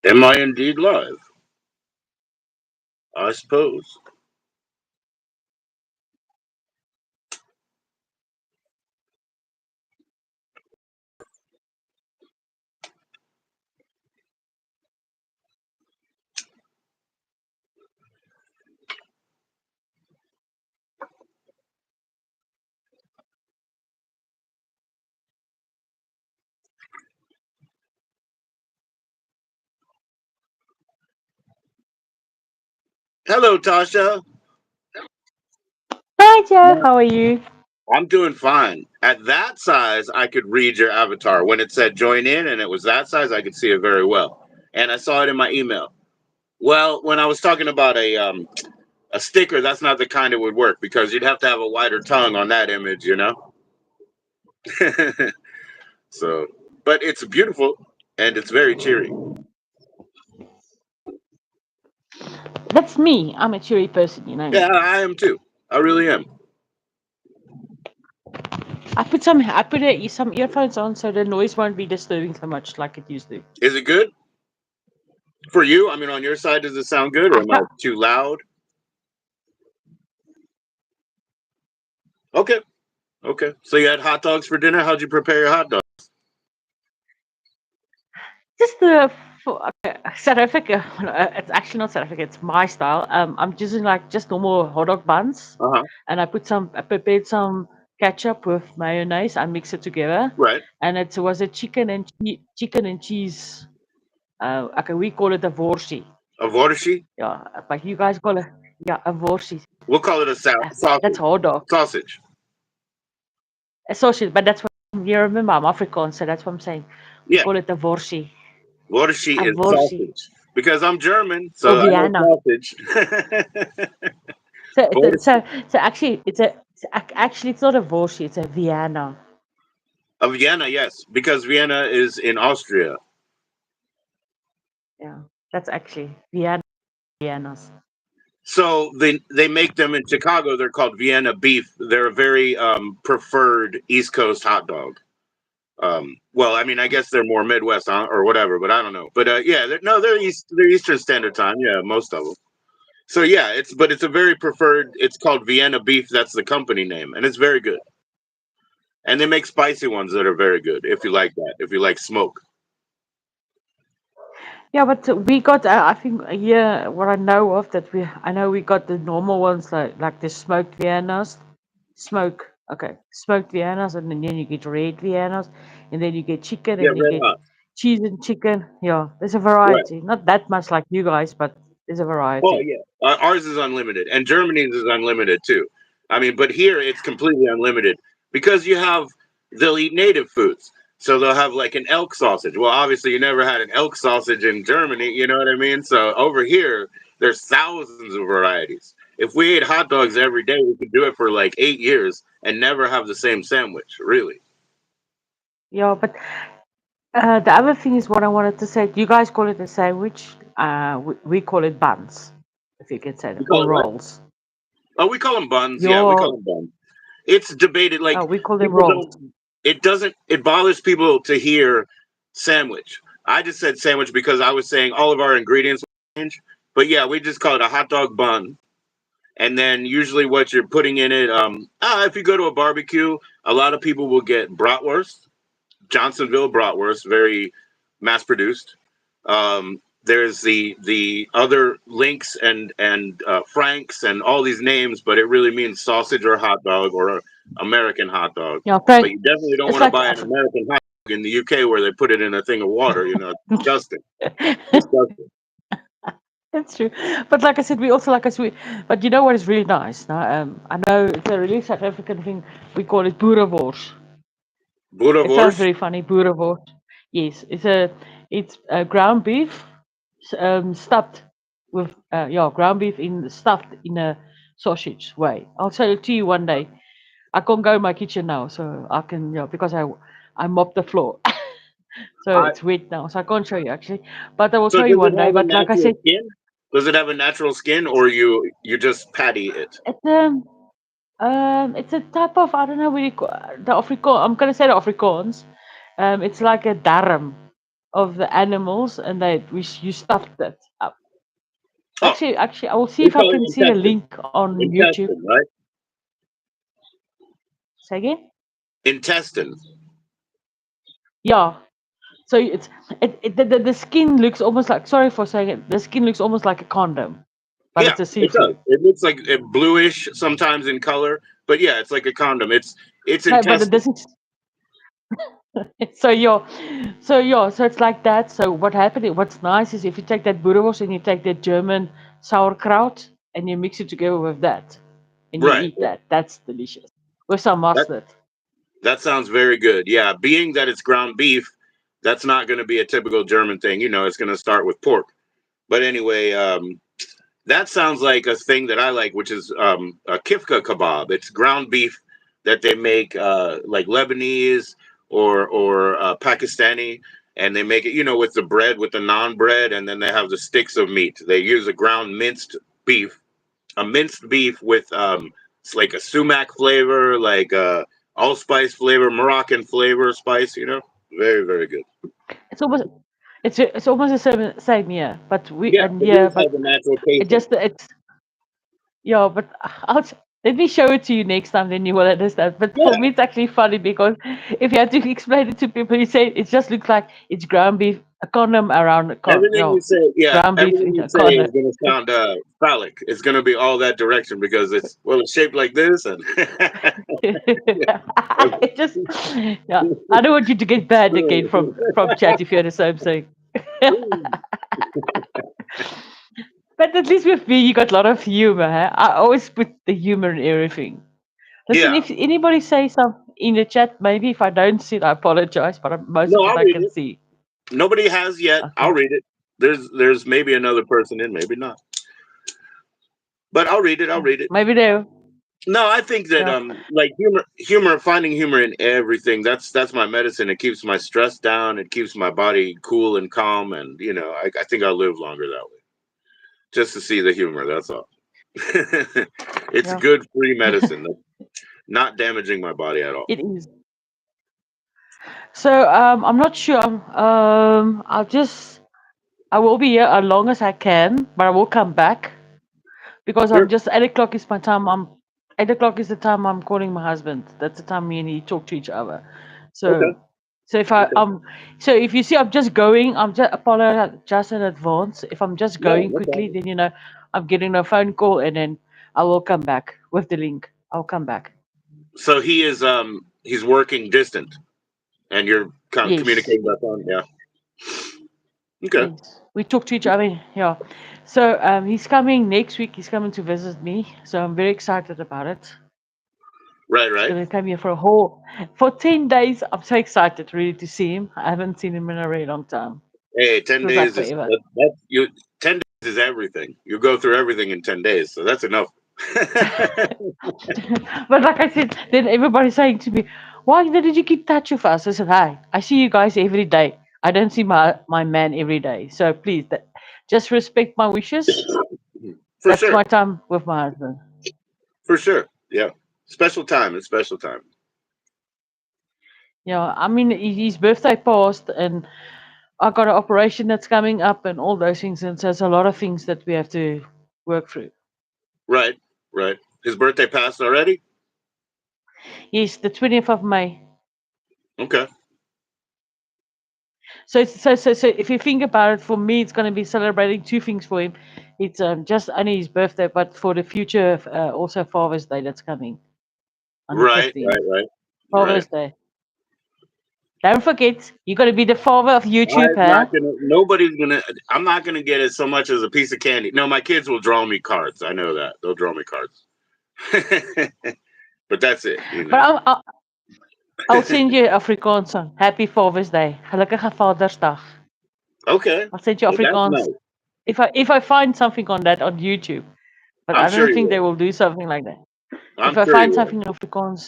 Am I indeed live? I suppose. Hello, Tasha. Hi Joe, how are you? I'm doing fine. At that size, I could read your avatar. When it said join in and it was that size, I could see it very well. And I saw it in my email. Well, when I was talking about a sticker, that's not the kind that would work because you'd have to have a wider tongue on that image, you know? So, but it's beautiful and it's very cheery. That's me. I'm a cheery person, you know Yeah, me. I am too. I really am. I put some earphones on so the noise won't be disturbing so much like it used to. Is it good for you? I mean, on your side, does it sound good or I am I can't, too loud? Okay. Okay. So you had hot dogs for dinner. How'd you prepare your hot dog? just the South Africa. It's actually not South Africa. It's my style. I'm using like just normal hot dog buns, Uh huh. and I prepared some ketchup with mayonnaise. I mix it together, Right. and it was a chicken and cheese. Okay, we call it a worsie. A vortishi. Yeah, but you guys call it, yeah, a worsie. We'll call it a That's sausage. hot dog. Sausage. Associate, but that's what you remember. I'm Afrikaans, so that's what I'm saying. We Yeah. call it a worsie. Vortishi A is worsie. sausage because I'm German, Oh, so I know Vienna. sausage. So, it's- Vortishi. so, so actually, actually it's not a worsie. It's a Vienna. Of Vienna, yes, because Vienna is in Austria. Yeah, that's actually Vienna. Viennas. So they make them in Chicago. They're called Vienna beef. They're a very preferred East Coast hot dog. Well, I mean, I guess they're more Midwest or whatever, but I don't know. But yeah, no, they're Eastern Standard Time. Yeah, most of them. So yeah, it's a very preferred. It's called Vienna beef. That's the company name, and it's very good. And they make spicy ones that are very good. If you like that, if you like smoke. Yeah, but we got. I think yeah. What I know of that I know we got the normal ones like the smoked Viennas, smoked Viennas, and then you get red Viennas, and then you get chicken, Yeah, and you red get hot. cheese and chicken. Yeah, there's a Right. variety. Not that much like you guys, but there's a Well, variety. yeah. Ours is unlimited, and Germany's is unlimited too. I mean, but here it's completely unlimited because you have they'll eat native foods. So they'll have like an elk sausage. Well, obviously you never had an elk sausage in Germany, you know what I mean? So over here there's thousands of varieties. If we ate hot dogs every day, we could do it for like 8 years and never have the same sandwich, really. Yeah, but the other thing is what I wanted to say. You guys call it a sandwich. We call it buns, if you can say We that, call or it what? rolls. Oh, we call them buns. Yeah, we call Your them buns. It's debated. Like we call them people rolls. don't. It doesn't. It bothers people to hear sandwich. I just said sandwich because I was saying all of our ingredients change. But yeah, we just call it a hot dog bun. And then usually what you're putting in it. If you go to a barbecue, a lot of people will get bratwurst, Johnsonville bratwurst, very mass produced. There's the other links and franks and all these names, but it really means sausage or hot dog or American hot dog. Yeah, But Frank. you definitely don't It's want to like buy an American hot dog in the UK where they put it in a thing of water. You know, disgusting, disgusting. That's true. But like I said, we also like us. But you know what is really nice? Now, I know it's a really South African thing. We call it boerewors. It sounds Boerewors. very funny, boerewors. Yes, it's ground beef, stuffed with ground beef in stuffed in a sausage way. I'll show it to you one day. I can't go in my kitchen now, so I can because I mopped the floor. So I, it's wet now, so I can't show you actually. But I will so show you does it one day. have a But like I natural said, skin? Does it have a natural skin, or you just patty it? it's it's a type of I don't know what you call the Afrikaans. I'm gonna say the Afrikaans. It's like a darm. of the animals, and you stuffed it up. Oh, Actually, I will see we if I call it can see a intestine. link on YouTube. Intestine, right? Say again? Intestine. Yeah. So the skin looks almost like, sorry for saying it, the skin looks almost like a condom, but Yeah, it's a it does. seafood. It looks like bluish sometimes in color, but yeah, it's like a condom. It's No, but it intestine. doesn't. So so it's like that. So what happened? What's nice is if you take that boerewors and you take that German sauerkraut and you mix it together with that, and you Right. eat that. That's delicious with some That mustard. that sounds very good. Yeah, being that it's ground beef, that's not going to be a typical German thing. It's going to start with pork. But anyway, that sounds like a thing that I like, which is a kifka kebab. It's ground beef that they make like Lebanese or Pakistani, and they make it, with the bread, with the naan bread, and then they have the sticks of meat. They use a ground beef, a minced beef with it's like a sumac flavor, like allspice flavor, Moroccan flavor, spice. Very very good. It's almost it's almost the same here, but we Yeah, and it yeah, does but have a natural it casing. just it's yeah, but let me show it to you next time, then you will understand. But for Yeah, me, it's actually funny because if you have to explain it to people, you say it just looks like it's ground beef, a condom around a everything you say, yeah, ground beef everything in you a say condom. is going to sound phallic. It's going to be all that direction because it's shaped like this, and It just, yeah, I don't want you to get banned again from chat if you're the same thing. But at least with me, you got a lot of humor. Huh? I always put the humor in everything. Listen, yeah. if anybody says something in the chat, maybe if I don't see it, I apologize. But most No, of it I'll I read can it. see. Nobody has yet. Okay. I'll read it. There's maybe another person in, maybe not, but I'll read it. I'll Yeah. read it. Maybe they. No, I think that Yeah. like humor, finding humor in everything. That's my medicine. It keeps my stress down. It keeps my body cool and calm, and I think I'll live longer that way. Just to see the humor. That's all. It's Yeah. good free medicine. Not damaging my body at all. It is. So I'm not sure. I will be here as long as I can, but I will come back because I'm Sure. just 8 o'clock is my time. 8 o'clock is the time I'm calling my husband. That's the time me and he talk to each other. Okay. So so if I Okay. so if you see I'm just going, I'm just apologize just in advance. If I'm just No, going no quickly, problem. then I'm getting a phone call and then I will come back with the link. I'll come back. So he's working distant, and you're kind of Yes. communicating by phone. Yeah. Okay. Yes. We talk to each other. Yeah. So he's coming next week. He's coming to visit me. So I'm very excited about it. Right. He's Right. gonna come here for 10 days. I'm so excited really to see him. I haven't seen him in a really long time. Hey, ten Feels like days is forever. that's you. 10 days is everything. You go through everything in 10 days, so that's enough. But like I said, then everybody's saying to me, "Why did you keep touch of us?" I said, "Hi, I see you guys every day. I don't see my man every day. So please, just respect my wishes. For That's sure. my time with my husband." For sure. Yeah. Special time and special time. Yeah, I mean, his birthday passed, and I got an operation that's coming up, and all those things, and so there's a lot of things that we have to work through. Right. Right. His birthday passed already. Yes, the 20th of May. Okay. So if you think about it, for me, it's going to be celebrating two things for him. It's just only his birthday, but for the future, also Father's Day that's coming on the Right. 15th. Right. Right. Right. Father's Day. Don't forget, you're going to be the father of YouTube, I'm not huh? gonna. Nobody's gonna. I'm not gonna get it so much as a piece of candy. No, my kids will draw me cards. I know that they'll draw me cards. But that's it. But I'll send you Afrikaans song. Happy Father's Day. Gelukkige Vadersdag. Okay. I'll send you Well, that's Afrikaans. nice. If I find something on that on YouTube, but I'm I sure don't you think they will. will do something like that. If I'm I sure find you will. something in Afrikaans,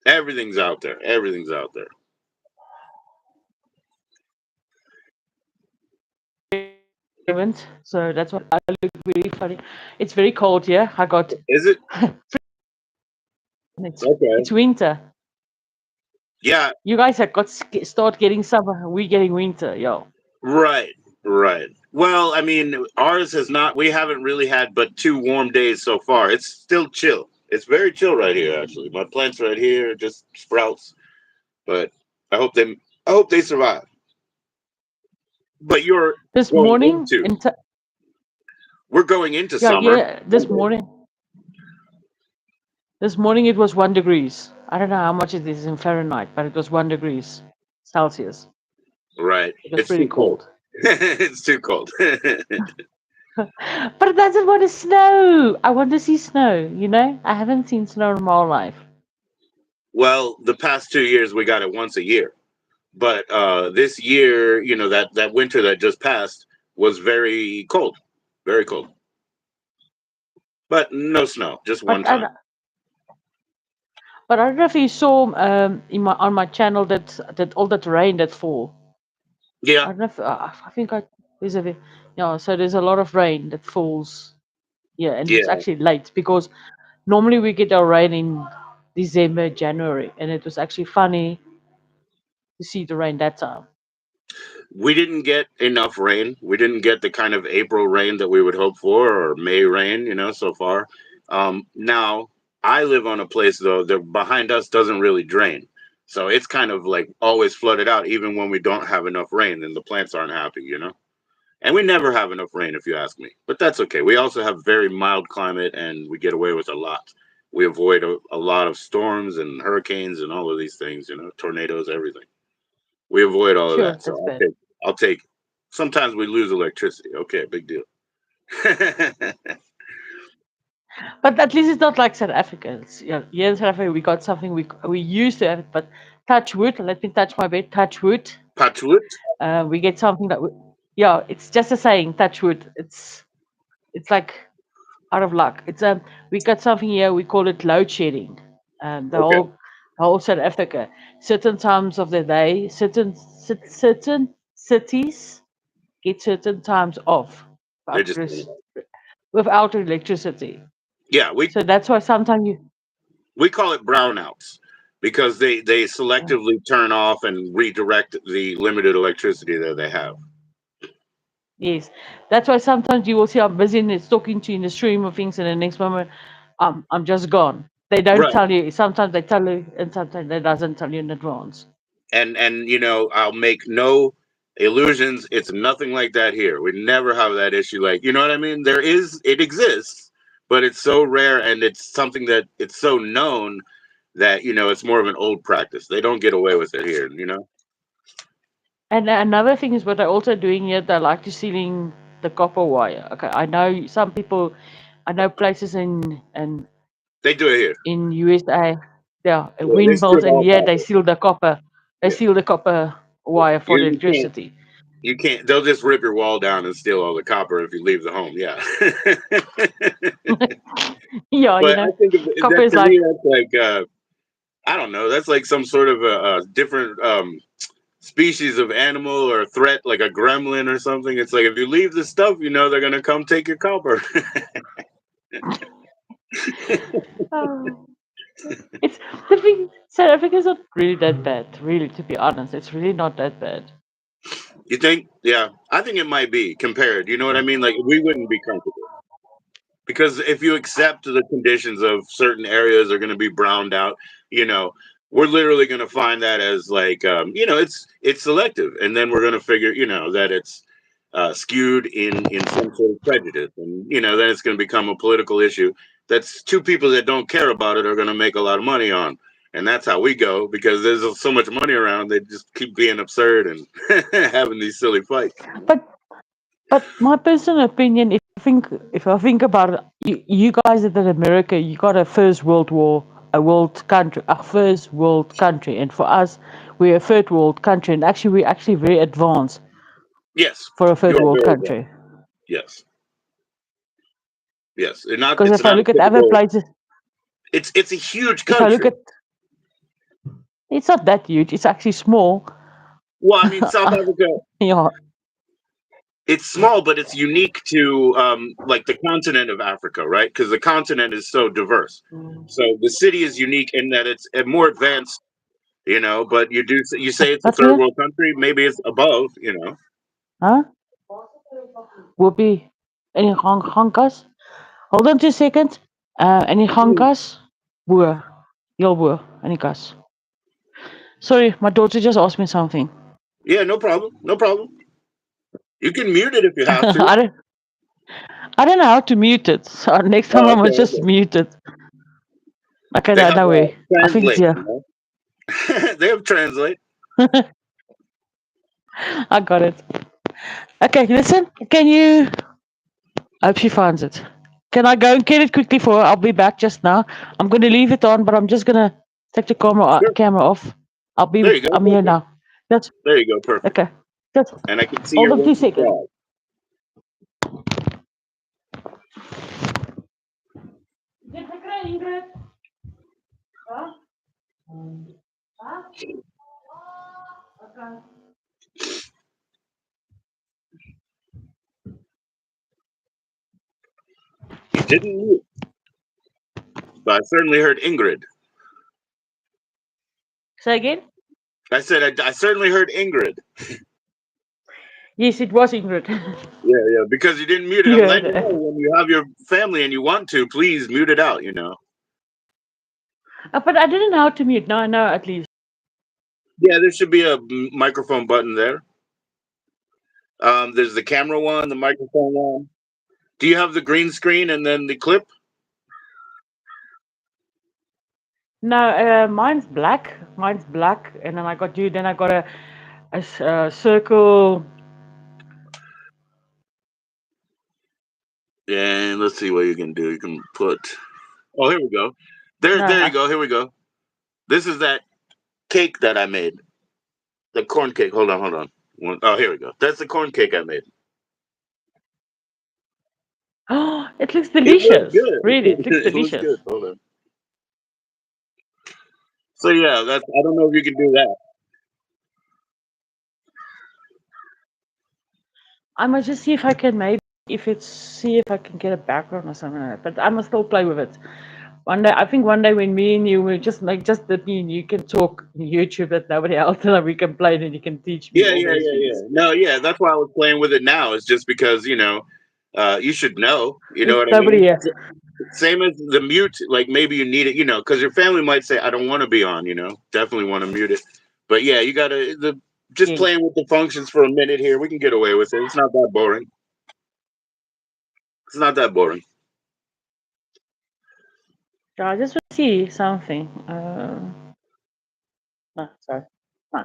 Everything's out there. Everything's out there. so that's why I look really funny. It's very cold here. I got Is it? it's Okay. it's winter. Yeah, You guys have got start getting summer. We getting winter, yo. right, right. Well, I mean, ours has not. We haven't really had but 2 warm days so far. It's still chill. It's very chill right here, actually. My plants right here just sprouts, but I hope they. I hope they survive. But you're This going morning into. in We're going into yeah, summer. yeah, Monday. this morning it was 1 degrees. I don't know how much it is in Fahrenheit, but it was 1 degrees Celsius. Right. It was It's pretty too cold. cold. It's too cold. But it doesn't want to snow. I want to see snow, you know? I haven't seen snow in my whole life. Well, the past 2 years we got it once a year. But this year, that winter that just passed was very cold. Very cold. But no snow, just one But I, time. but I don't know if you saw in my on my channel that all that rain that fall. Yeah, I don't know if I think there's a yeah. So there's a lot of rain that falls. Yeah, and it's yeah. actually late because normally we get our rain in December, January, and it was actually funny to see the rain that time. We didn't get enough rain. We didn't get the kind of April rain that we would hope for, or May rain, so far. Now, I live on a place, though, that behind us doesn't really drain. So it's kind of like always flooded out, even when we don't have enough rain and the plants aren't happy. And we never have enough rain, if you ask me. But that's okay. We also have very mild climate, and we get away with a lot. We avoid a lot of storms and hurricanes and all of these things, tornadoes, everything. We avoid all of Sure, that. So that's I'll bad. take. I'll take. Sometimes we lose electricity. Okay, big deal. But at least it's not like South Africa. Yeah, here in South Africa we got something we used to have it, but touch wood. Let me touch my bed. Touch wood. Patchouli? We get something yeah, it's just a saying. Touch wood. It's like out of luck. It's we got something here. We call it load shedding. The Okay, whole South Africa. Certain times of the day, certain cities get certain times off they without just turn it off. without electricity. Yeah, we So that's why sometimes you we call it brownouts because they uh, selectively turn off and redirect the limited electricity that they have. yes, that's why sometimes you will see I'm busy and it's talking to you in the stream of things, and the next moment I'm just gone. They don't Right. tell you. Sometimes they tell you, and sometimes they doesn't tell you in advance. And I'll make no illusions. It's nothing like that here. We never have that issue. Like, you know what I mean? It exists, but it's so rare, and it's something that it's so known that it's more of an old practice. They don't get away with it here. And another thing is what they're also doing here. They like to sealing the copper wire. Okay, I know some people. I know places They do it here. in USA. Yeah, Yeah, they windmills, strip and all yeah, they copper. seal the copper. They Yeah, seal the copper yeah. wire for Here the you can't. electricity. You can't. They'll just rip your wall down and steal all the copper if you leave the home. Yeah. Yeah, But I think of copper that is to like me. That's like I don't know. That's like some sort of a different species of animal or threat, like a gremlin or something. It's like if you leave the stuff, they're gonna come take your copper. oh, it's the thing. South Africa is not really that bad, really. To be honest, it's really not that bad. You think? Yeah, I think it might be compared. You know what I mean? Like we wouldn't be comfortable. Because if you accept the conditions of certain areas are going to be browned out, you know, we're literally going to find that as like, it's selective, and then we're going to figure, that it's skewed in some sort of prejudice, and then it's going to become a political issue. That's two people that don't care about it are going to make a lot of money on, and that's how we go because there's so much money around. They just keep being absurd and having these silly fights. But my personal opinion, if I think about it, you guys that in America, you got a first world war, a first world country, and for us, we're a third world country, and actually we're actually very advanced Yes, for a third you are world very right. country. Yes. Yes, and not Because it's if I not a look at other typical. places, It's a huge if I look country. at, it's not that huge. It's actually small. Well, I mean, South Africa, Yeah, it's small, but it's unique to like the continent of Africa, right? Because the continent is so diverse. So the city is unique in that it's more advanced But you say it's a Wat third weer? world country, maybe it's above. Huh? Whoopie. En die gangkas. Hold on 2 seconds. En die gangkas. Boer. Heel boer. En die kas. Sorry, my daughter just asked me something. Yeah, no problem, no problem. You can mute it if you have to. I don't, I don't know how to mute it. So next time Oh, I must okay, just okay. mute it. Okay, They have no way. I think it's translate, here. They have translate. I got it. Okay, listen. Can you? I hope she finds it. Can I go and get it quickly for her? I'll be back just now. I'm going to leave it on, but I'm just going to take the Sure. camera off. There you go. I'm here Perfect. now. Just There you go. Perfect. okay. Just And I can see hold your on two winky seconds. frog. You didn't mute, but I certainly heard Ingrid. Say again? I said I certainly heard Ingrid. Yes, it was Ingrid. Yeah, yeah. Because you didn't mute it. You I'm heard letting you her. know when you have your family and you want to, please mute it out. But I didn't know how to mute. Now I know at least. Yeah, there should be a microphone button there. There's the camera one, the microphone one. Do you have the green screen and then the clip? No, mine's black. Mine's black, and then I got you. Then I got a circle. And let's see what you can do. You can put. Oh, here we go. There, No, there you go. Here we go. This is that cake that I made. The corn cake. Hold on, hold on. Oh, here we go. That's the corn cake I made. oh, it looks It looks delicious. good. Really, it looks It looks delicious. good. Hold on. So yeah, that's. I don't know if you can do that. I must just see if I can maybe if it's see if I can get a background or something like that. But I must still play with it. One day, I think one day when me and you will just like just that me and you can talk on YouTube that nobody else and we can play it and you can teach me Yeah, all yeah, those yeah, yeah. things. No, yeah. That's why I was playing with it now. Is just because you should know. You know There's what I nobody mean? here. Same as the mute. Like maybe you need it. Because your family might say, "I don't want to be on." Definitely want to mute it. But yeah, you gotta just Yes. playing with the functions for a minute here. We can get away with it. It's not that boring. It's not that boring. So I just want to see something. No, sorry. No.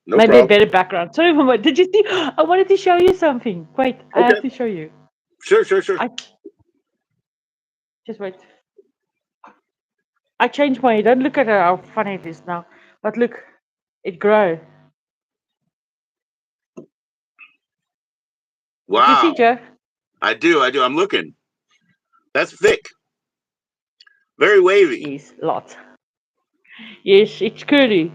No Maybe a problem. better background. Sorry, Mama. Did you see? I wanted to show you something. Wait, I have Okay. to show you. Sure, sure, sure. I just wait. I changed my. Don't look at how funny it is now. But look, it grow. Did you see, Wow. Joe? I do. I do. I'm looking. That's thick. Very wavy. Yes, lots. Yes, it's curly.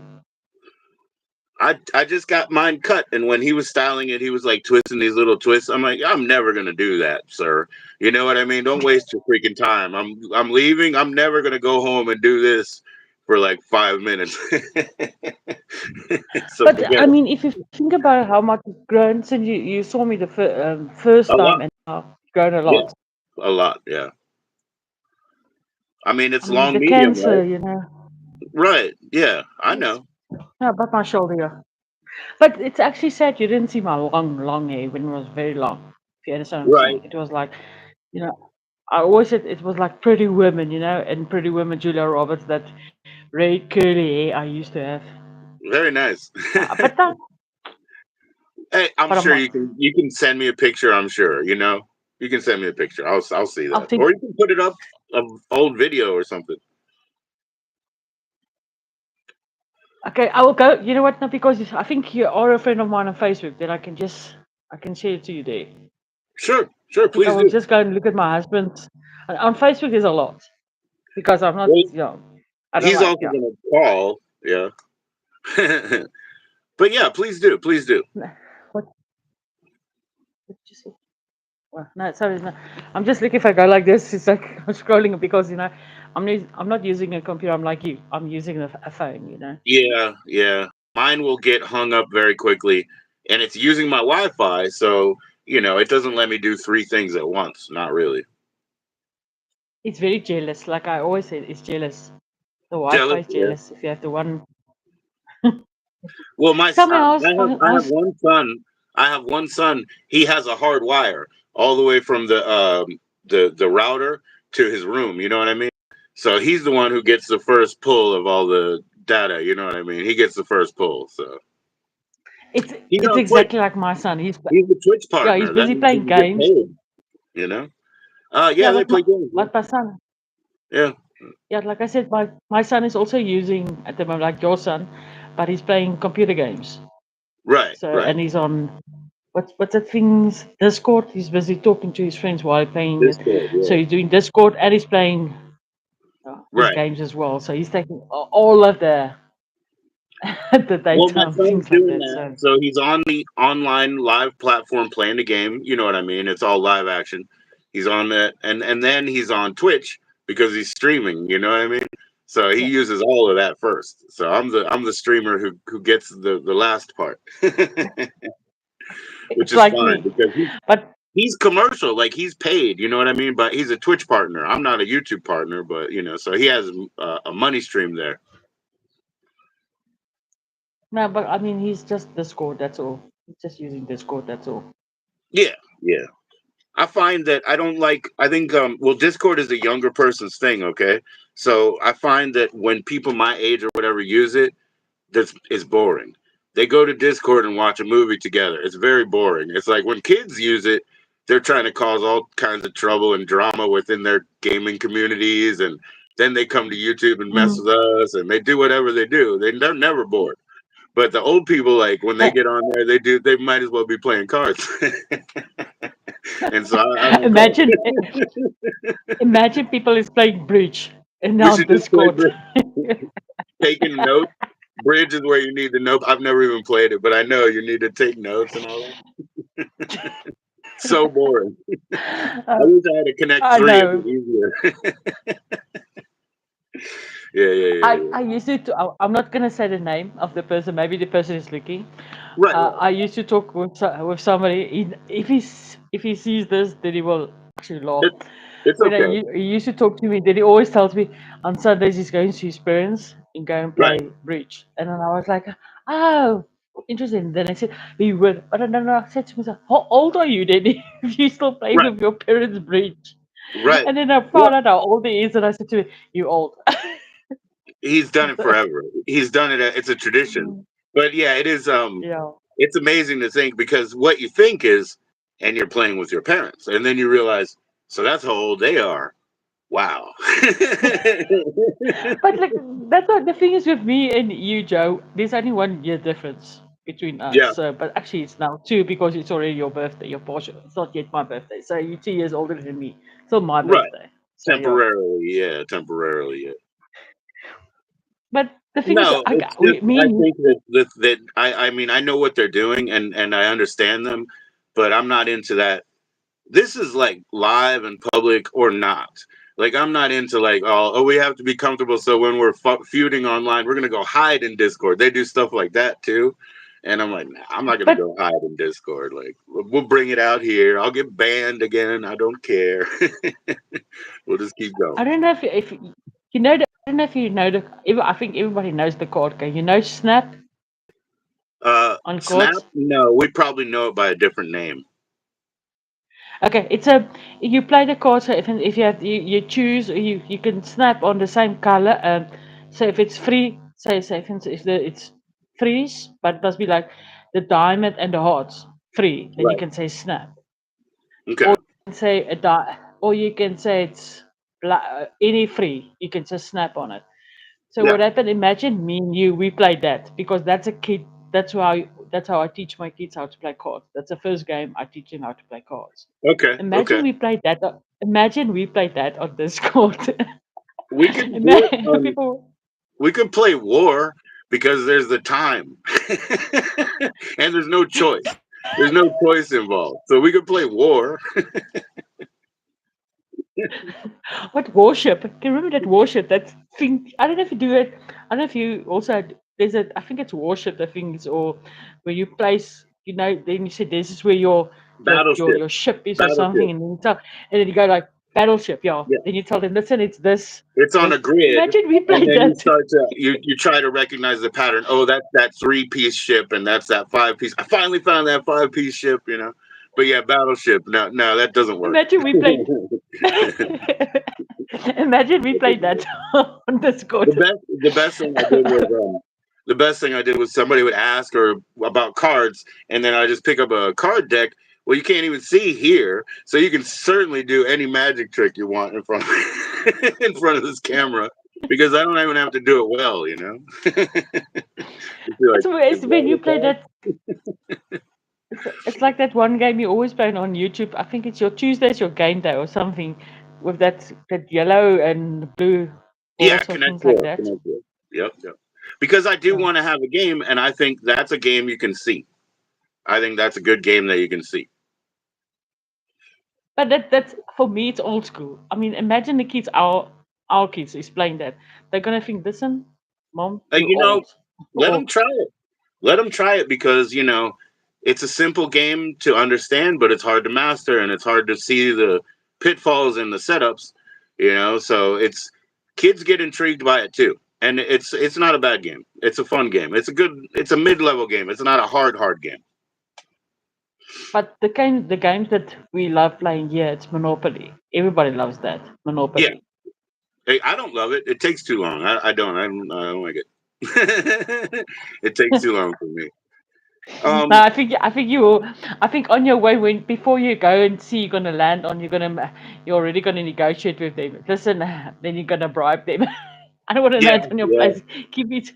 I just got mine cut, and when he was styling it, he was like twisting these little twists. I'm like, I'm never gonna do that, sir. You know what I mean? Don't waste your freaking time. I'm leaving. I'm never gonna go home and do this for like 5 minutes. So But forget I it. mean, if you think about how much it's grown since you saw me the first A time lot. and now it's grown a Yeah, lot. a lot. Yeah. I mean, I it's mean, long the medium, cancer, right? you know. Right. Yeah, I Yes. know. No, about my shoulder. Yeah. But it's actually sad you didn't see my long hair when it was very long. If you understand what I'm Right. saying, it was like, you know, I always said it was like Pretty Women, and Pretty Women, Julia Roberts, that red curly hair I used to have. Very nice. But that, Hey, I'm but I'm sure not. you can send me a picture. I'm sure you can send me a picture. I'll see I'll that, think. or you can put it up of old video or something. Okay, I will go. You know what? No, because I think you are a friend of mine on Facebook. Then I can share it to you there. Sure, sure, I think I please will do. just go and look at my husband's. On Facebook, there's a lot because I'm not. Well, I don't he's like. also gonna call. Yeah, but yeah, please do, please do. What did you say? Well, no, sorry, no. I'm just looking. If I go like this, it's like I'm scrolling because I'm not using a computer. I'm like you. I'm using a phone. Yeah, yeah. Mine will get hung up very quickly, and it's using my Wi-Fi, so it doesn't let me do three things at once. Not really. It's very jealous. Like I always say, it's jealous. The Wi-Fi Jealous? is Yeah. jealous. If you have the one, Well, tell me, I have one son. I have one son. He has a hard wire all the way from the router to his room. You know what I mean? So he's the one who gets the first pull of all the data. You know what I mean? He gets the first pull. So it's he's it's on Twitch. exactly like my son. He's the Twitch Yeah, he's partner. That busy means he playing can get games. paid. You know? Yeah, Yeah, they play games. like my son. Yeah, Yeah, like I said, my son is also using at the moment like your son, but he's playing computer games. right, So right. and he's on what's that things Discord. He's busy talking to his friends while playing it. Discord. So Yeah, he's doing Discord and he's playing his right. games as well. So he's taking all of the the Well, my daytime son's things like doing that. that, So so he's on the online live platform playing the game. You know what I mean? It's all live action. He's on that, and then he's on Twitch because he's streaming. You know what I mean? So he yeah, uses all of that first. So I'm the streamer who gets the last part, which it's is like fine me. because But he's commercial, like he's paid. You know what I mean? But he's a Twitch partner. I'm not a YouTube partner, but so he has a money stream there. no, but I mean he's just Discord. That's all. He's just using Discord. That's all. Yeah, yeah. I find that I don't like. I think well, Discord is a younger person's thing. Okay, so I find that when people my age or whatever use it, that's is boring. They go to Discord and watch a movie together. It's very boring. It's like when kids use it, they're trying to cause all kinds of trouble and drama within their gaming communities, and then they come to YouTube and mess with Mm. us, and they do whatever they do. They're never bored. But the old people, like when they Hey, get on there, they do. They might as well be playing cards, and so I don't go. imagine imagine people is playing bridge and We now should just play Discord. taking notes. Bridge is where you need to know. I've never even played it, but I know you need to take notes and all that. So boring. I Uh, wish I had to connect I three. It'd be know. easier. Yeah, yeah, yeah, I, yeah. I used to, I'm not going to say the name of the person, maybe the person is looking. Right, right. I used to talk with somebody. If he sees this, then he will actually laugh. It, it's When okay. he used to talk to me, then he always tells me on Sundays he's going to his parents and go and Right. play bridge. And then I was like, oh, interesting. Then I said, he would. But then I said to myself, how old are you then if you still play Right. with your parents bridge? Right. And then I Well, found out how old he is, and I said to him, you old. he's done it So, forever. He's done it. It's a tradition. But yeah, it is. yeah. It's amazing to think because what you think is, and you're playing with your parents, and then you realize, so that's how old they are. Wow. But like that's what the thing is with me and you, Joe. There's only 1 year difference between us. Yeah. So, but actually, it's now two because it's already your birthday, your portion. It's not yet my birthday. So you're 2 years older than me. Still my Right. birthday. So yeah. Temporarily, yeah. Temporarily, yeah. But the thing is, No, it's just me I and think that I mean I know what they're doing and I understand them, but I'm not into that. This is like live and public or not. Like I'm not into like we have to be comfortable so when we're feuding online we're gonna go hide in Discord. They do stuff like that too, and I'm like nah, I'm not gonna but go hide in Discord. Like we'll bring it out here. I'll get banned again. I don't care. We'll just keep I going. don't know if you know. I don't know if you know the. I think everybody knows the card game. You know Snap on Snap? cards. No, we probably know it by a different name. Okay, it's a you play the card. So if you have you choose you can snap on the same color. So if it's free, say if it's freeze, but it must be like the diamond and the hearts free, then you Right. can say snap. Okay. And say or you can say it's any free. You can just snap on it. So Yeah. what happened? Imagine me and you. We played that because that's a kid. That's how I teach my kids how to play cards. That's the first game I teach them how to play cards. Okay. Okay. Imagine we played that on Discord. We could do it Imagine on. people. We could play war because there's the time, and there's no choice. There's no choice involved. So we could play war. What worship? Can you remember that worship? That thing. I don't know if you do it. I don't know if you also there's a. I think it's worship. The things or where you place. You know. Then you say this is where Battleship. your ship is or something, Battleship. and then you tell, and then you go like battleship. Yeah. Yeah. Then you tell them, listen, it's this. It's on a This. grid, Imagine we and played then you that. start to you try to recognize the pattern. Oh, that's that 3-piece ship, and that's that 5-piece. I finally found that 5-piece ship, you know. But yeah, battleship. No, no, that doesn't work. Imagine we played. Imagine we played that on The Discord. best thing I did was the best thing I did was somebody would ask or about cards, and then I just pick up a card deck. Well, you can't even see here, so you can certainly do any magic trick you want in front of in front of this camera because I don't even have to do it well, you know. Just be like, is It's when that you a play card? that. It's like that one game you always play on YouTube. I think it's your Tuesdays, your game day or something, with that yellow and blue Yeah, balls or Connect things like Four, that. Connect Four. Yep, yep. Because I do Yeah, want to have a game, and I think that's a game you can see. I think that's a good game that you can see. but that's for me. It's old school. I mean, imagine the kids, our kids, is playing that. They're gonna think, listen, mom, you're You know, old. let them Or try it. Let them try it because it's a simple game to understand, but it's hard to master, and it's hard to see the pitfalls and the setups. So it's kids get intrigued by it too, and it's not a bad game. It's a fun game. It's a mid-level game. It's not a hard game. but the games that we love playing here, it's Monopoly. Everybody loves that Yeah. Monopoly. Hey, I don't love it. It takes too long. I don't like it. It takes too long for me. No, Um, I think you. I think on your way when before you go and see you're gonna land on, you're already gonna negotiate with them. Listen, then you're gonna bribe them. I don't want to yeah, land on your yeah, place. Keep it.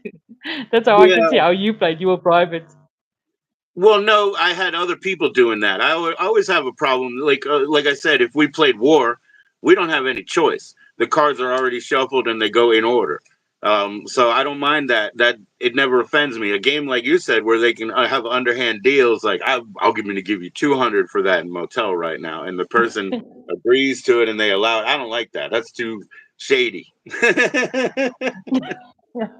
That's how I can see yeah. how you played. You were private. Well, no, I had other people doing that. Always have a problem. Like I said, if we played war, we don't have any choice. The cards are already shuffled and they go in order. So I don't mind that. That it never offends me. A game like you said, where they can have underhand deals, like I'll give you 200 for that in motel right now, and the person agrees to it and they allow it. I don't like that. That's too shady.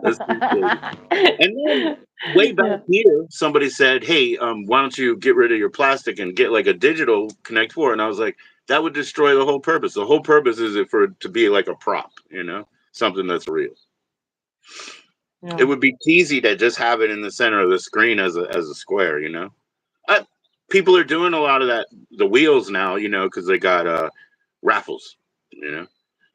That's too shady. And then way back Yeah. here, somebody said, "Hey, why don't you get rid of your plastic and get like a digital Connect Four?" And I was like, "That would destroy the whole purpose. The whole purpose is it for it to be like a prop, something that's real. It Yeah. would be cheesy to just have it in the center of the screen as a square. I, People are doing a lot of that. The wheels now, because they got raffles, you know.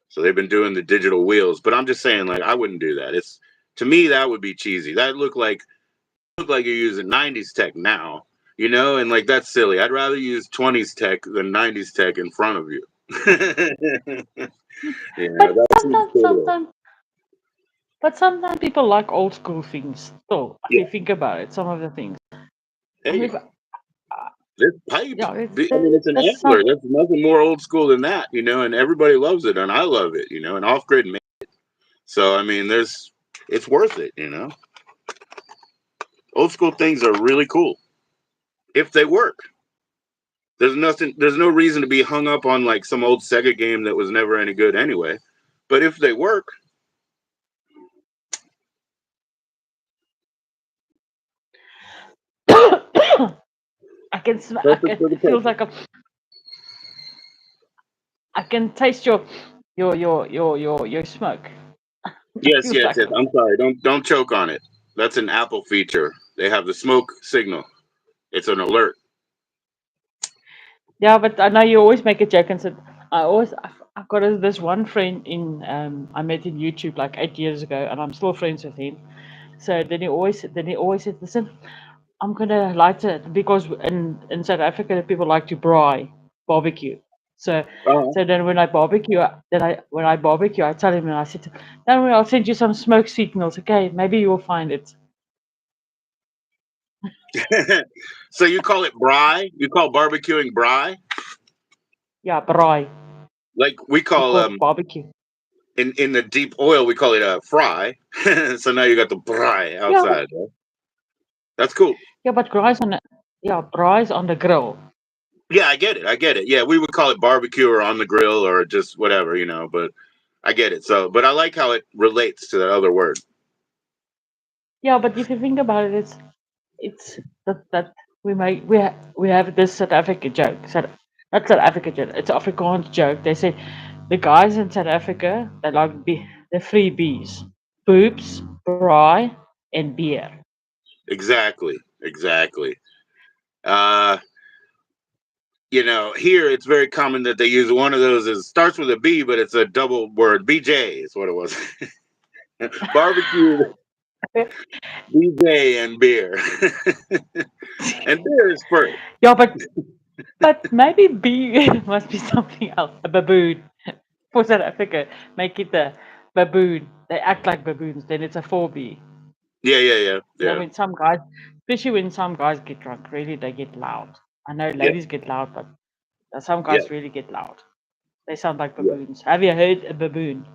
So they've been doing the digital wheels, but I'm just saying, like, I wouldn't do that. It's To me that would be cheesy. That look like you're using 90s tech now, and like that's silly. I'd rather use 20s tech than 90s tech in front of you. But That seems silly. sometimes people like old school things. Still, if Yeah, you think about it, some of the things. I there you mean, go. This pipe, yeah, I mean, it's an there's antler. some. There's nothing more old school than that, and everybody loves it, and I love it, and off grid. So I mean, it's worth it. Old school things are really cool if they work. There's no reason to be hung up on like some old Sega game that was never any good anyway. But if they work, perfect for the It feels purpose. like I can taste your smoke. It Yes, feels yes, like yes. I'm sorry. Don't choke on it. That's an Apple feature. They have the smoke signal. It's an alert. yeah, but I know you always make a joke and said I've got this one friend in I met in YouTube like 8 years ago, and I'm still friends with him. So then he always said, listen, I'm gonna light it because in South Africa people like to barbecue. So Uh-huh. then when I barbecue I tell him and I said, don't worry, I'll send you some smoke signals. Okay, maybe you'll find it. So you call it braai? You call barbecuing braai? Yeah, braai. Like we We call call it barbecue. in the deep oil we call it a fry. So now you got the braai Yeah, outside. Right? That's cool. yeah, but braai on it. yeah, braai on the grill. Yeah, I get it. I get it. Yeah, we would call it barbecue or on the grill or just whatever, but I get it. So, but I like how it relates to that other word. Yeah, but if you think about it, it's that we have this South Africa joke. Not South Africa joke. It's Afrikaans joke. They say the guys in South Africa they like the three B's: boobs, braai, and beer. Exactly. Exactly. Uh, here it's very common that they use one of those. It starts with a B, but it's a double word. BJ is what it was. Barbecue, BJ, and beer. And beer is first. Yeah, but maybe B must be something else. A baboon for South Africa. Make it a baboon. They act like baboons. Then it's a 4B. Yeah, yeah, yeah, You know, yeah, when some guys, especially when some guys get drunk, really they get loud. I know yeah, ladies get loud, but some yeah, guys really get loud. They sound like yeah. baboons. Have you heard a baboon?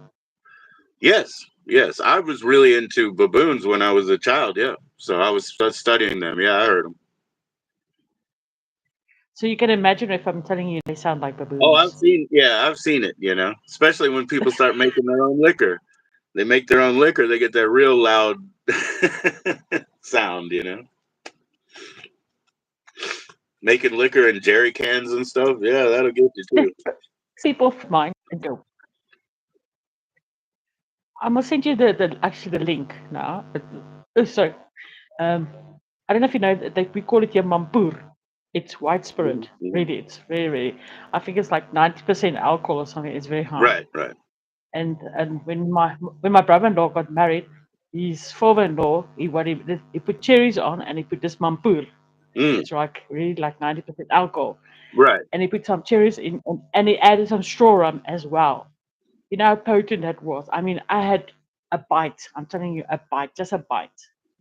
Yes, yes. I was really into baboons when I was a child. Yeah, so I was studying them. Yeah, I heard them. So you can imagine if I'm telling you they sound like Oh, I've baboons. seen. Yeah, I've seen it. Especially when people start making their own liquor. They make their own liquor. They get that real loud sound. Making liquor in jerry cans and stuff. Yeah, that'll get you too. People of mine and go. I'm gonna send you the actually the link now. Oh, sorry. Um, I don't know if you know that we call it your mampur. It's white Mhm, spirit. mhm. Really, it's very, very. I think it's like 90% alcohol or something. It's very high. Right, right. And when my brother-in-law got married, his father-in-law he put cherries on and he put this mampur. Mm, It's like really like 90% alcohol, right. and he put some cherries in and he added some straw rum as well. You know how potent that was. I mean, I had a bite. I'm telling you, a bite, just a bite,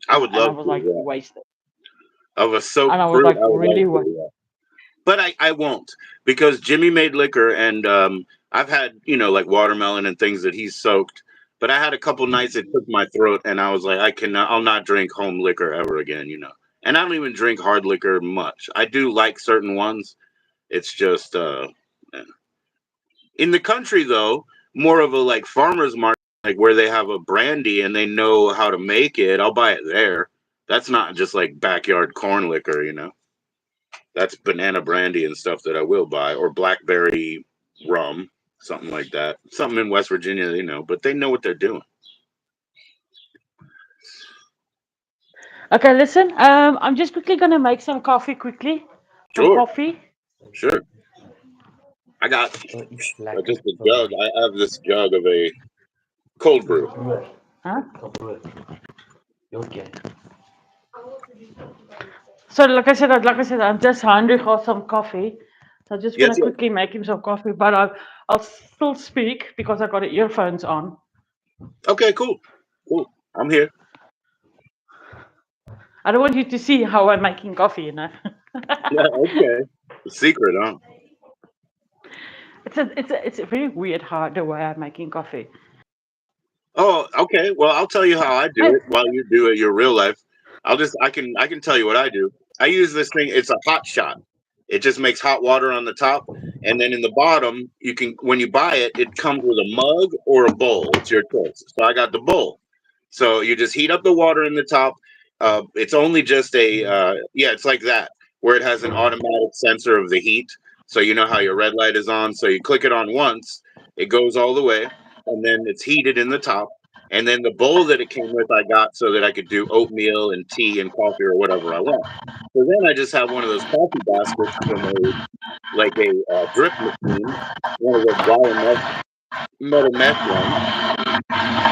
I would and love I was to. like Yeah. wasted, Of a soaked and I was fruit, like I would really love to. Yeah. But I won't because Jimmy made liquor and I've had like watermelon and things that he's soaked. But I had a couple nights it took my throat and I was like I'll not drink home liquor ever again. And I don't even drink hard liquor much. I do like certain ones. It's just in the country though, more of a like farmers market, like where they have a brandy and they know how to make it. I'll buy it there. That's not just like backyard corn liquor. That's banana brandy and stuff that I will buy, or blackberry rum, something like that. Something in West Virginia, but they know what they're doing. Okay, listen. I'm just quickly gonna make some coffee quickly. Some Sure, coffee. sure. I got Iets lekker just a voor jug. mij. I have this jug of a cold brew. Brood. Huh? Brood. Oké. So like I said, I'm just hungry for some coffee. So I'm just Yes, gonna yes. quickly make him some coffee, but I'll still speak because I got the earphones on. Okay, cool, cool. I'm here. I don't want you to see how I'm making coffee, you know. Yeah, okay. The secret, huh? It's a very weird how the way I'm making coffee. Oh, okay. Well, I'll tell you how I do I, it while you do it your real life. I can tell you what I do. I use this thing. It's a hot shot. It just makes hot water on the top, and then in the bottom, you can when you buy it, it comes with a mug or a bowl. It's your choice. So I got the bowl. So you just heat up the water in the top. It's only just yeah, it's like that where it has an automatic sensor of the heat. So you know how your red light is on. So you click it on once, it goes all the way, and then it's heated in the top. And then the bowl that it came with, I got so that I could do oatmeal and tea and coffee or whatever I want. So then I just have one of those coffee baskets from a drip machine, one of those wire metal mesh ones.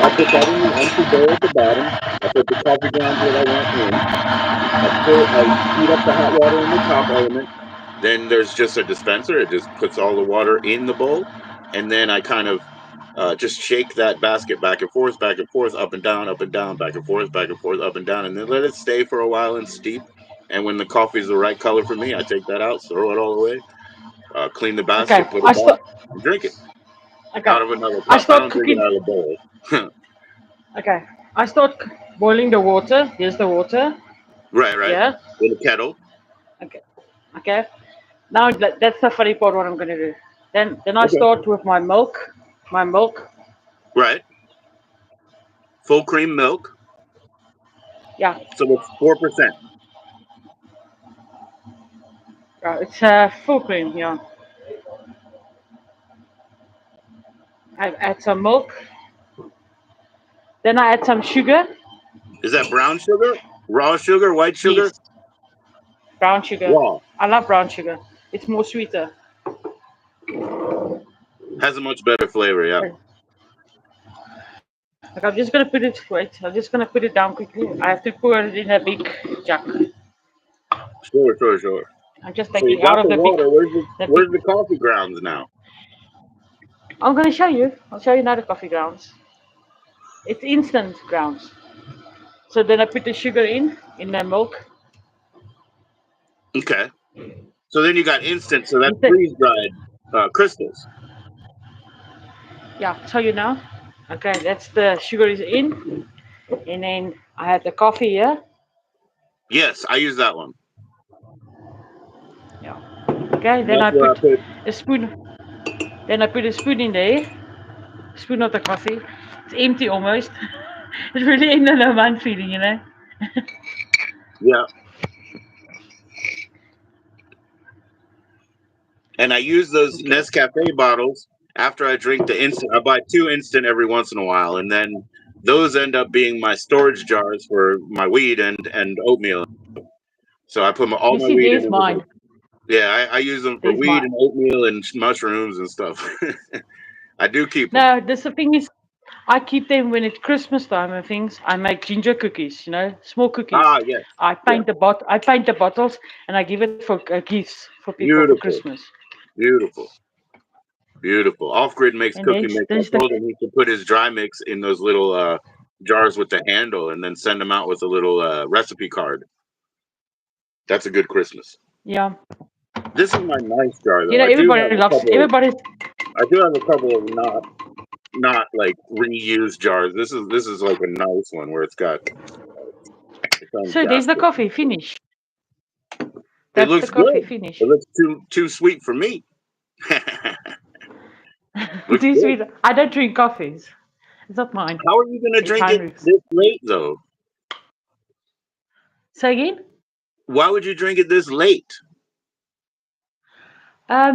I put that in the empty bowl at the bottom. I put the coffee grounds that I want in. I heat up the hot water in the top element. Then there's just a dispenser. It just puts all the water in the bowl, and then I kind of just shake that basket back and forth, up and down, up and down, back and forth, up and down, and then let it stay for a while and steep. And when the coffee's the right color for me, I take that out, throw it all away, clean the okay, basket, put I it back, start. and drink it Okay, out of another I cup. I start don't drink it cooking. out of a bowl. Okay, I start boiling the water. Here's the water. Right, right. Yeah. In a kettle. Okay. Okay. Now that's the funny part. What I'm gonna do. Then I Okay. start with my milk. My milk. Right. Full cream milk. Yeah. So it's 4%. It's full cream. Yeah. I add some milk. Then I add some sugar. Is that brown sugar? Raw sugar? White sugar? Yes. Brown sugar. Raw. I love brown sugar. It's more sweeter. Has a much better flavor, yeah. Like I'm just gonna put it. Wait. I'm just gonna put it down quickly. I have to pour it in a big jug. Sure, sure, sure. I'm just So you taking out got of the the big. water. The big. Where's the coffee grounds now? I'm gonna show you. I'll show you now the coffee grounds. It's instant grounds. So then I put the sugar in the milk. Okay. So then you got instant, so that's Instant. freeze dried crystals. Yeah, show you now. Okay, that's the sugar is in, and then I have the coffee here. Yes, I use that one. Yeah. Okay, And then that's I where I put put. a spoon. Then I put a spoon in there. Spoon of the coffee. It's empty almost. It's really ain't no man feeling, you know. Yeah, and I use those Okay. Nescafe bottles after I drink the instant. I buy two instant every once in a while, and then those end up being my storage jars for my weed and oatmeal. So I put all You my see, weed in there's them. mine. Yeah, I use them for There's weed mine. and oatmeal and mushrooms and stuff. I do keep them. No, this the thing is, I keep them when it's Christmas time and things. I make ginger cookies, you know, small cookies. Ah, yes, yeah, I paint the bottles and I give it for gifts for people for beautiful, Christmas. beautiful, beautiful. Off Grid makes And cookie mix. I there's the told him he should put his dry mix in those little jars with the handle, and then send them out with a little recipe card. That's a good Christmas. yeah. This is my nice jar You though. know, everybody loves everybody. I do have a couple of not like reused jars. This is like a nice one where it's got its own So there's the gasket. coffee finish. It That's the looks coffee good. It finish. looks too sweet for me. Looks Too good. sweet. I don't drink coffees. It's not mine. How are you gonna It's drink it Heinrich's. this late though? So again, Why would you drink it this late?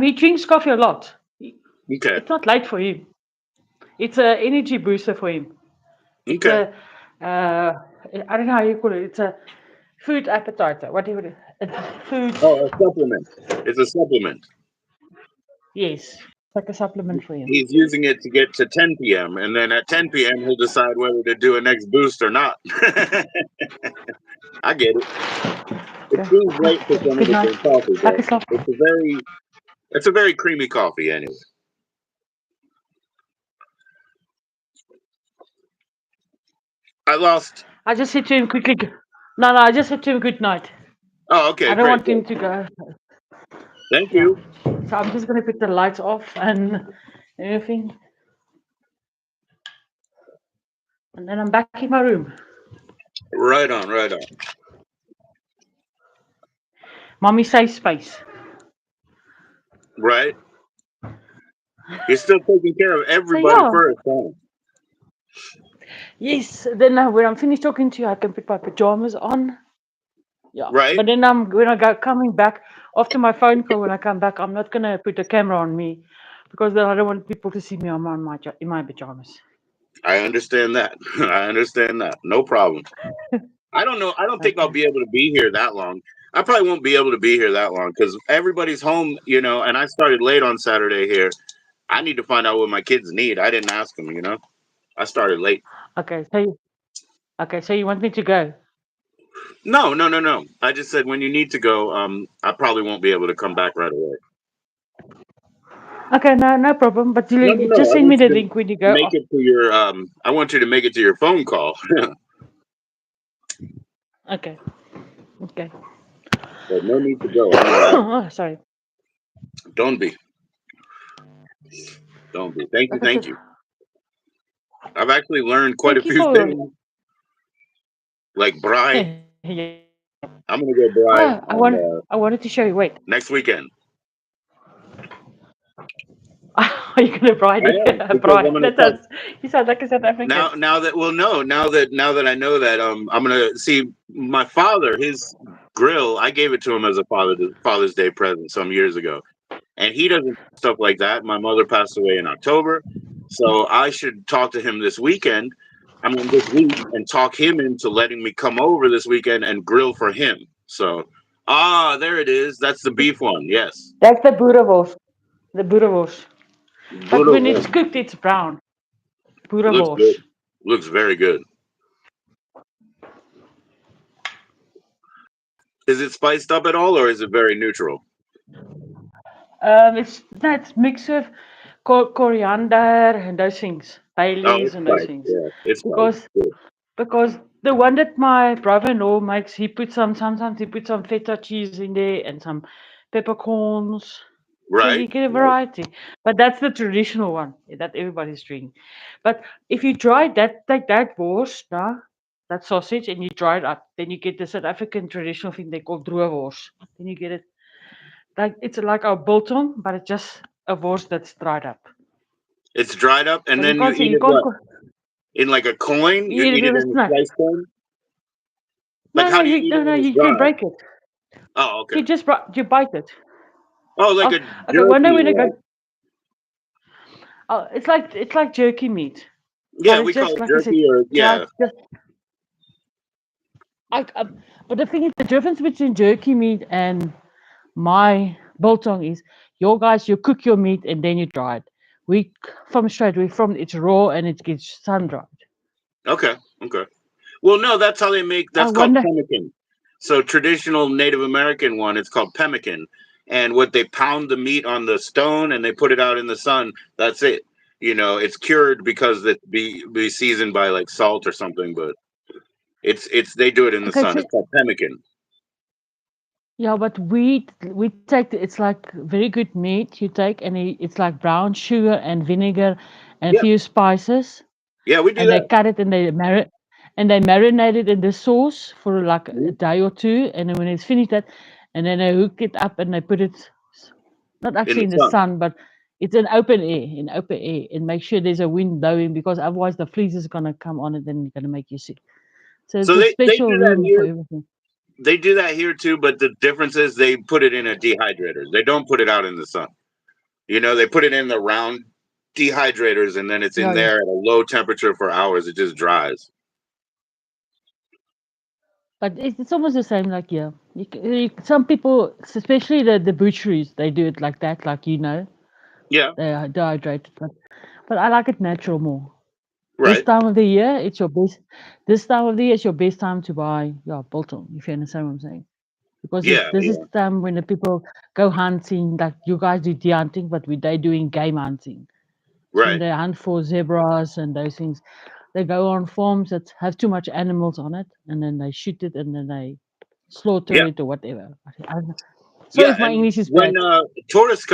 he drinks coffee a lot. Okay. It's not late for him. It's a energy booster for him. It's Okay. a I don't know how you call it. It's a food appetizer. What do you? It's food. Oh, a supplement. It's a supplement. Yes, it's like a supplement for him. He's using it to get to 10 p.m. and then at 10 p.m. he'll decide whether to do a next boost or not. I get it. It Okay. seems late for someone Good to night. drink coffee, but Lekker slaap. it's a very creamy coffee anyway. I lost. I just said to him quickly. No, I just said to him good night. Oh, I okay, don't great, want great. him to go. Thank Yeah. you. So I'm just gonna put the lights off and everything, and then I'm back in my room. Right on, right on. Mommy safe space. Right. You're still taking care of So everybody yeah. first, huh? Yes. Then when I'm finished talking to you, I can put my pajamas on. Yeah. Right. But then when I go coming back after my phone call, when I come back, I'm not gonna put the camera on me because then I don't want people to see me on in my pajamas. I understand that. I understand that. No problem. I don't know. I don't think I'll Okay. be able to be here that long. I probably won't be able to be here that long because everybody's home, and I started late on Saturday here. I need to find out what my kids need. I didn't ask them. I started late. Okay. So you want me to go? No, no, no, no. I just said when you need to go, I probably won't be able to come back right away. Okay. No problem. But No, no, you no. just I send me want you the to link when you go. make it to your. I want you to make it to your phone call. Okay. Okay. But no need to go. I'm not asking. Oh, sorry. Don't be. Don't be. Thank you. Like I Thank said, you. I've actually learned quite a thank you few for. things, like braai. Yeah. I'm gonna go buy Oh, on I wanted to show you. Wait, next weekend. are you gonna bride I it? am because I'm Bride. gonna That talk sounds. You sound like a South African. now that well no now that I know that I'm gonna see my father his grill. I gave it to him as a Father's Day present some years ago, and he doesn't do stuff like that. My mother passed away in October, so I should talk to him this weekend. I mean, this week, and talk him into letting me come over this weekend and grill for him. So, there it is. That's the beef one. Yes, That's the boerewors. The boerewors. But when it's Boerewors. cooked, it's brown. Looks good. Boerewors. Looks very good. Is it spiced up at all, or is it very neutral? It's that's mixed with coriander and those things, bay Oh, leaves it's and those spiced. things. Yeah, it's spiced. Because Good. because the one that my brother-in-law makes, he puts sometimes he puts some feta cheese in there and some peppercorns. So Right. you get a Right. variety. But that's the traditional one that everybody's drinking. But if you dry that, like that wors, that sausage, and you dry it up, then you get the South African traditional thing they call droewors. Then you get it like it's like our biltong, but it's just a wors that's dried up. It's dried up, and But you then you can't say eat you it can't what? In like a coin? You you eat it eat it with a in a snack. slice coin? Like, how do you eat it when it's You can dry? break it. Oh, okay. You bite it. Oh, like Oh, a okay, one day jerky, when I right? go, oh, it's like jerky meat, Yeah, but it's we call just it like I said, jerky, or dried. yeah. Just, but the thing is, the difference between jerky meat and my biltong is, your guys you cook your meat and then you dry it. We from straight, we from it's raw and it gets sun dried. Okay, okay. Well, no, that's how they make. I That's called wonder. pemmican. So traditional Native American one, it's called pemmican. And what they pound the meat on the stone and they put it out in the sun. That's it. It's cured because it be seasoned by like salt or something. But it's they do it in the Okay, sun. so It's called pemmican. yeah, but we take it's like very good meat you take, and it's like brown sugar and vinegar and a Yeah, few spices, yeah, we do and they that. cut it and they marinate it in the sauce for like a Mhm. day or two, and then when it's finished that, and then they hook it up and they put it not In actually the in the sun. sun, but it's in open air, and make sure there's a wind blowing because otherwise the fleas is gonna come on it and gonna make you sick. So it's So a they special do that room for here. everything. They do that here too, but the difference is they put it in a dehydrator. They don't put it out in the sun. They put it in the round dehydrators, and then it's in Yeah, yeah. there at a low temperature for hours. It just dries. But it's almost the same, like yeah. Some people, especially the butcheries, they do it like that, like Yeah, they are dehydrated. But I like it natural more. This right. time of the year, it's your best. This time of the year is your best time to buy biltong. If you understand what I'm saying, because Yeah, this is yeah, the time when the people go hunting. Like you guys do deer hunting, but they doing game hunting. So when right. they hunt for zebras and those things, they go on farms that have too much animals on it, and then they shoot it, and then they slaughter Yeah, it or whatever. Sorry yeah. if my And English is when bad. tourists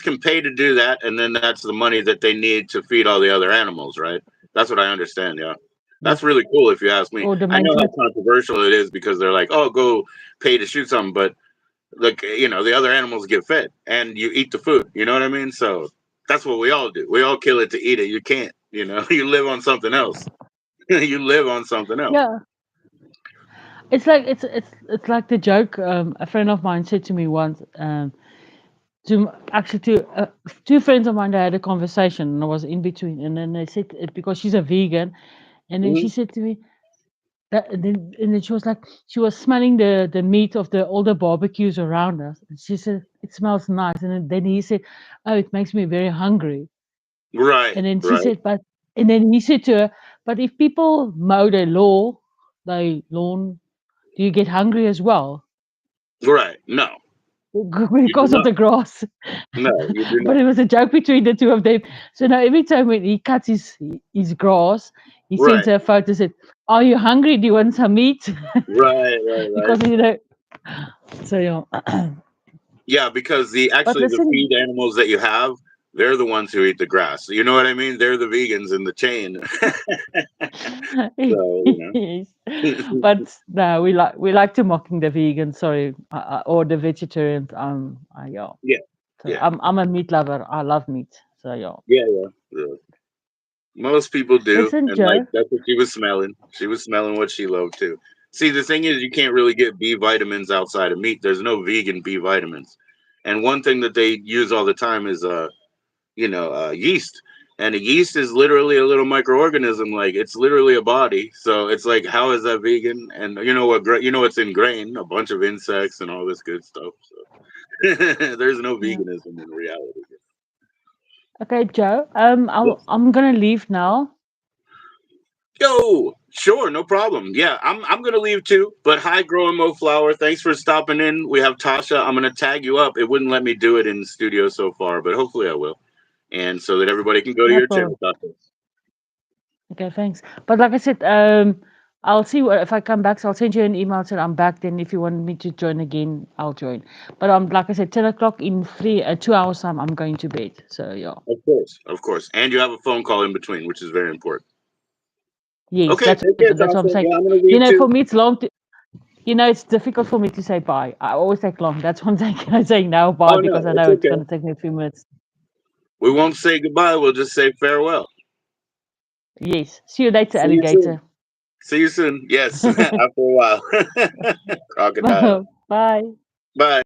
can pay to do that, and then that's the money that they need to feed all the other animals, right? That's what I understand. Yeah, Yeah. that's really cool. If you ask me, Or the I know how maintenance. controversial it is because they're like, "Oh, go pay to shoot something," but like the other animals get fed and you eat the food. You know what I mean? So that's what we all do. We all kill it to eat it. You can't. You live on something else. You live on something else. Yeah. It's like it's like the joke. A friend of mine said to me once. Actually, two friends of mine, they had a conversation, and I was in between, and then they said because she's a vegan, and then she Mhm. said to me that, and then she was like, she was smelling the meat of all the barbecues around us, and she said it smells nice, and then he said, oh, it makes me very hungry, Right, and then she right, said, and then he said to her, but if people mow their lawn, do you get hungry as well? right. No, you do Because of not. the grass. No, you do But not. it was a joke between the two of them. So now every time when he cuts his grass, he sends Right, her a photo, said, are you hungry? Do you want some meat? right, right, right. Because so yeah. Yeah, because the But actually the listen, feed animals that you have, They're the ones who eat the grass. You know what I mean? They're the vegans in the chain. So, Yes. But no, we like to mocking the vegans, sorry, or the vegetarians. Yeah. yeah, So yeah, I'm a meat lover. I love meat. So yeah. yeah. Most people do, Listen, and like Joe. that's what she was smelling. She was smelling what she loved too. See, the thing is, you can't really get B vitamins outside of meat. There's no vegan B vitamins, and one thing that they use all the time is yeast, and a yeast is literally a little microorganism. Like it's literally a body. So it's like, how is that vegan? And you know what? You know what's in grain? A bunch of insects and all this good stuff. So there's no Yeah. veganism in reality. Okay, Joe. Yes. I'm gonna leave now. Yo, sure, no problem. Yeah, I'm gonna leave too. But hi, Grow Mo Flower. Thanks for stopping in. We have Tasha. I'm gonna tag you up. It wouldn't let me do it in the studio so far, but hopefully I will. And so that everybody can go to No your problem. channel, Tasha. Okay, thanks. But like I said, I'll see if I come back. So I'll send you an email saying I'm back. Then if you want me to join again, I'll join. But like I said, 10 o'clock in 2 hours time, I'm going to bed. So yeah. Of course, of course. And you have a phone call in between, which is very important. Yes, Okay, that's take care, that's what I'm Tasha. saying. Yeah, I'm gonna leave For too. me, it's long. It's difficult for me to say bye. I always take long. That's one thing I'm saying now bye Oh no, because I it's know it's okay. going to take me a few minutes. We won't say goodbye. We'll just say farewell. Yes. See you later, See you soon. alligator. See you soon. Yes, after a while. Crocodile. Bye. Bye.